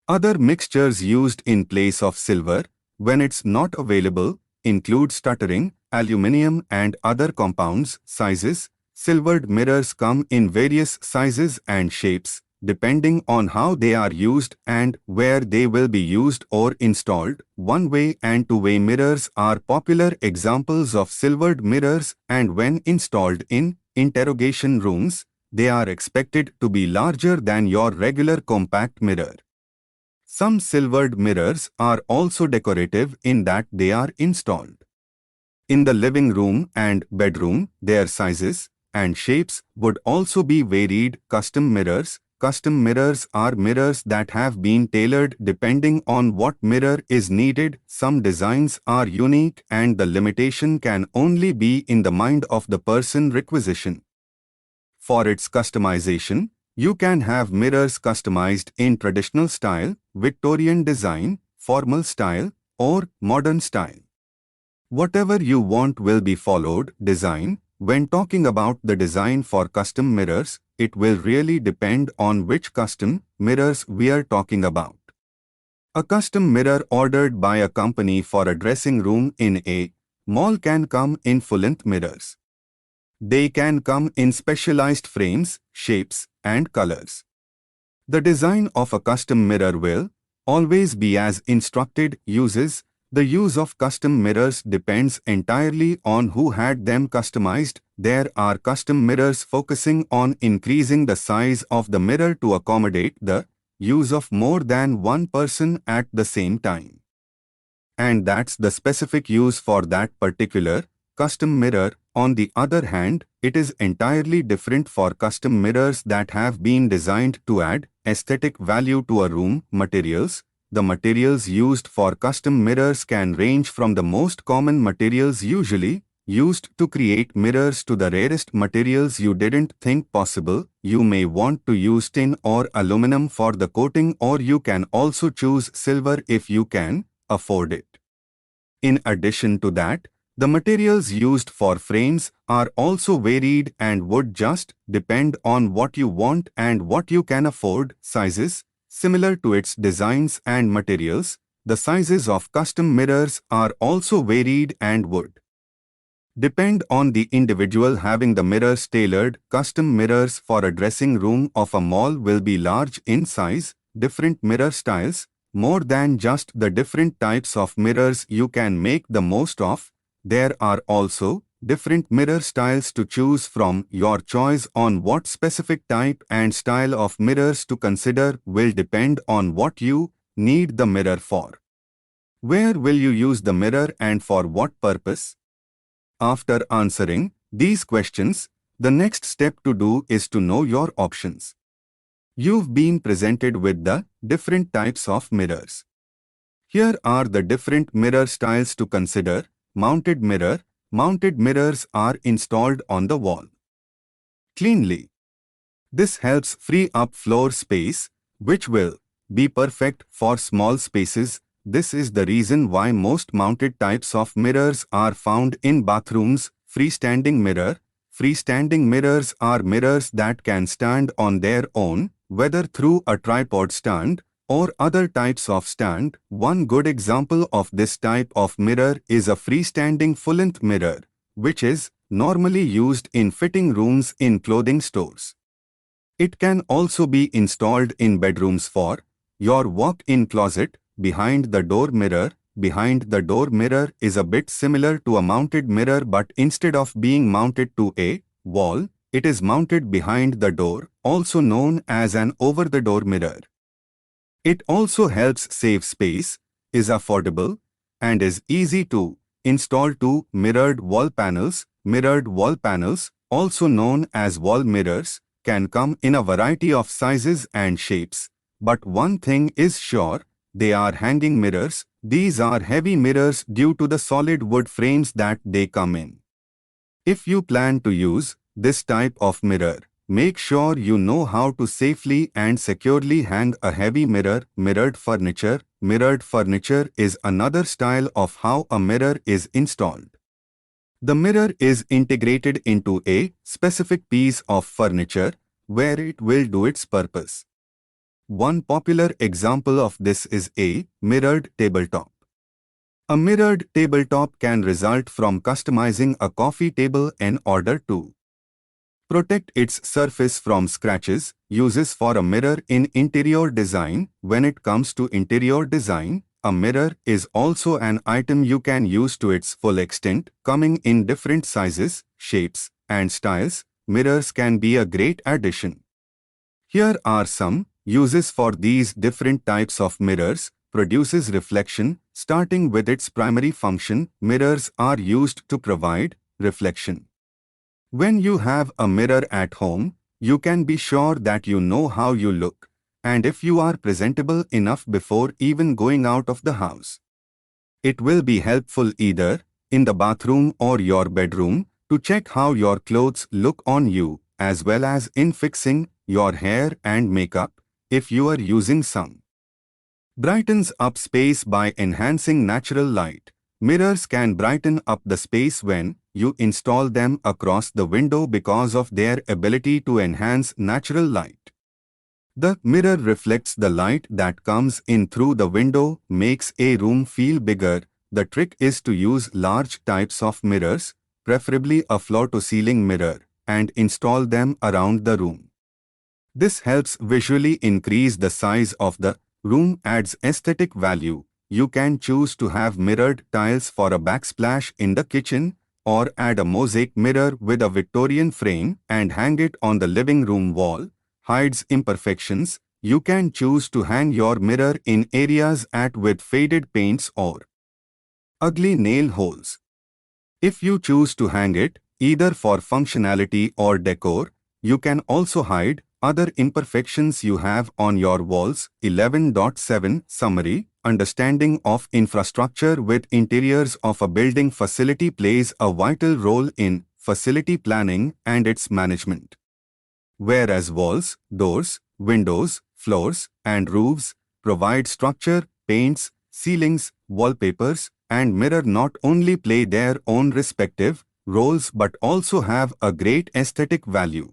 Other mixtures used in place of silver, when it's not available, include stuttering, aluminium and other compounds. Sizes. Silvered mirrors come in various sizes and shapes, depending on how they are used and where they will be used or installed. One-way and two-way mirrors are popular examples of silvered mirrors, and when installed in interrogation rooms, they are expected to be larger than your regular compact mirror. Some silvered mirrors are also decorative in that they are installed in the living room and bedroom. Their sizes and shapes would also be varied. Custom mirrors. Custom mirrors are mirrors that have been tailored depending on what mirror is needed. Some designs are unique and the limitation can only be in the mind of the person requisition. For its customization, you can have mirrors customized in traditional style, Victorian design, formal style, or modern style. Whatever you want will be followed. Design. When talking about the design for custom mirrors, it will really depend on which custom mirrors we are talking about. A custom mirror ordered by a company for a dressing room in a mall can come in full-length mirrors. They can come in specialized frames, shapes, and colors. The design of a custom mirror will always be as instructed. Uses. The use of custom mirrors depends entirely on who had them customized. There are custom mirrors focusing on increasing the size of the mirror to accommodate the use of more than one person at the same time. And that's the specific use for that particular custom mirror. On the other hand, it is entirely different for custom mirrors that have been designed to add aesthetic value to a room. Materials. The materials used for custom mirrors can range from the most common materials usually used to create mirrors to the rarest materials you didn't think possible. You may want to use tin or aluminum for the coating, or you can also choose silver if you can afford it. In addition to that, the materials used for frames are also varied and would just depend on what you want and what you can afford. Sizes. Similar to its designs and materials, the sizes of custom mirrors are also varied and would depend on the individual having the mirrors tailored. Custom mirrors for a dressing room of a mall will be large in size. Different mirror styles. More than just the different types of mirrors you can make the most of, there are also different mirror styles to choose from. Your choice on what specific type and style of mirrors to consider will depend on what you need the mirror for. Where will you use the mirror and for what purpose? After answering these questions, the next step to do is to know your options. You've been presented with the different types of mirrors. Here are the different mirror styles to consider. Mounted mirror. Mounted mirrors are installed on the wall cleanly. This helps free up floor space, which will be perfect for small spaces. This is the reason why most mounted types of mirrors are found in bathrooms. Freestanding mirror. Freestanding mirrors are mirrors that can stand on their own, whether through a tripod stand or other types of stand. One good example of this type of mirror is a freestanding full-length mirror, which is normally used in fitting rooms in clothing stores. It can also be installed in bedrooms for your walk-in closet. Behind the door mirror. Behind the door mirror is a bit similar to a mounted mirror, but instead of being mounted to a wall, it is mounted behind the door, also known as an over-the-door mirror. It also helps save space, is affordable, and is easy to Install 2 mirrored wall panels. Mirrored wall panels, also known as wall mirrors, can come in a variety of sizes and shapes. But one thing is sure, they are hanging mirrors. These are heavy mirrors due to the solid wood frames that they come in. If you plan to use this type of mirror, make sure you know how to safely and securely hang a heavy mirror. Mirrored furniture. Mirrored furniture is another style of how a mirror is installed. The mirror is integrated into a specific piece of furniture where it will do its purpose. One popular example of this is a mirrored tabletop. A mirrored tabletop can result from customizing a coffee table in order to protect its surface from scratches. Uses for a mirror in interior design. When it comes to interior design, a mirror is also an item you can use to its full extent. Coming in different sizes, shapes, and styles, mirrors can be a great addition. Here are some uses for these different types of mirrors. Produces reflection. Starting with its primary function, mirrors are used to provide reflection. When you have a mirror at home, you can be sure that you know how you look, and if you are presentable enough before even going out of the house. It will be helpful either in the bathroom or your bedroom to check how your clothes look on you, as well as in fixing your hair and makeup if you are using some. Brightens up space by enhancing natural light. Mirrors can brighten up the space when you install them across the window because of their ability to enhance natural light. The mirror reflects the light that comes in through the window, makes a room feel bigger. The trick is to use large types of mirrors, preferably a floor-to-ceiling mirror, and install them around the room. This helps visually increase the size of the room, adds aesthetic value. You can choose to have mirrored tiles for a backsplash in the kitchen, or add a mosaic mirror with a Victorian frame and hang it on the living room wall. Hides imperfections. You can choose to hang your mirror in areas with faded paints or ugly nail holes. If you choose to hang it, either for functionality or decor, you can also hide other imperfections you have on your walls. 11.7 Summary. Understanding of infrastructure with interiors of a building facility plays a vital role in facility planning and its management. Whereas walls, doors, windows, floors, and roofs provide structure, paints, ceilings, wallpapers, and mirror not only play their own respective roles but also have a great aesthetic value.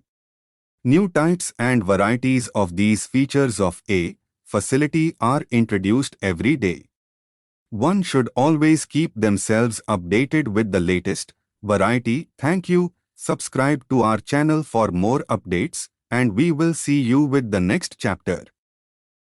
New types and varieties of these features of a facility are introduced every day. One should always keep themselves updated with the latest variety. Thank you. Subscribe to our channel for more updates, and we will see you with the next chapter.